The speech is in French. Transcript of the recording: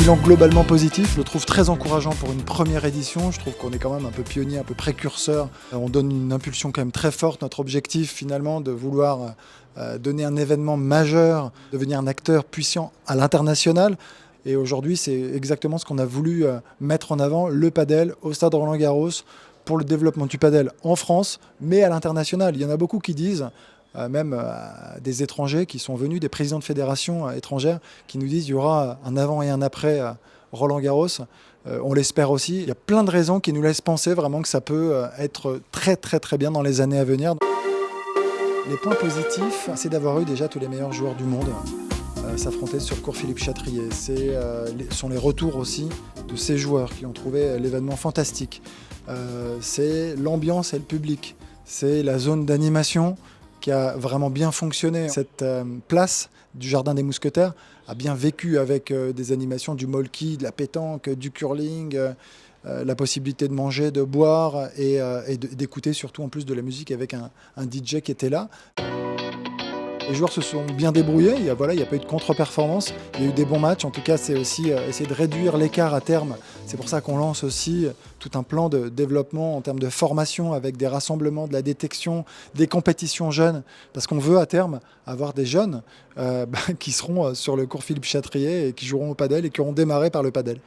bilan globalement positif, je le trouve très encourageant pour une première édition. Je trouve qu'on est quand même un peu pionnier, un peu précurseur. On donne une impulsion quand même très forte. Notre objectif finalement de vouloir donner un événement majeur, devenir un acteur puissant à l'international. Et aujourd'hui, c'est exactement ce qu'on a voulu mettre en avant, le padel au stade Roland-Garros pour le développement du padel en France, mais à l'international. Il y en a beaucoup qui disent, même des étrangers qui sont venus, des présidents de fédérations étrangères, qui nous disent qu'il y aura un avant et un après Roland-Garros. On l'espère aussi. Il y a plein de raisons qui nous laissent penser vraiment que ça peut être très très très bien dans les années à venir. Les points positifs, c'est d'avoir eu déjà tous les meilleurs joueurs du monde s'affronter sur le cours Philippe Chatrier. Ce sont les retours aussi de ces joueurs qui ont trouvé l'événement fantastique. C'est l'ambiance et le public. C'est la zone d'animation qui a vraiment bien fonctionné. Cette place du Jardin des Mousquetaires a bien vécu avec des animations du molki, de la pétanque, du curling, la possibilité de manger, de boire et d'écouter surtout en plus de la musique avec un DJ qui était là. Les joueurs se sont bien débrouillés, il n'y a pas eu de contre-performance, il y a eu des bons matchs. En tout cas, c'est aussi essayer de réduire l'écart à terme. C'est pour ça qu'on lance aussi tout un plan de développement en termes de formation avec des rassemblements, de la détection, des compétitions jeunes. Parce qu'on veut à terme avoir des jeunes qui seront sur le cours Philippe Chatrier et qui joueront au padel et qui auront démarré par le padel.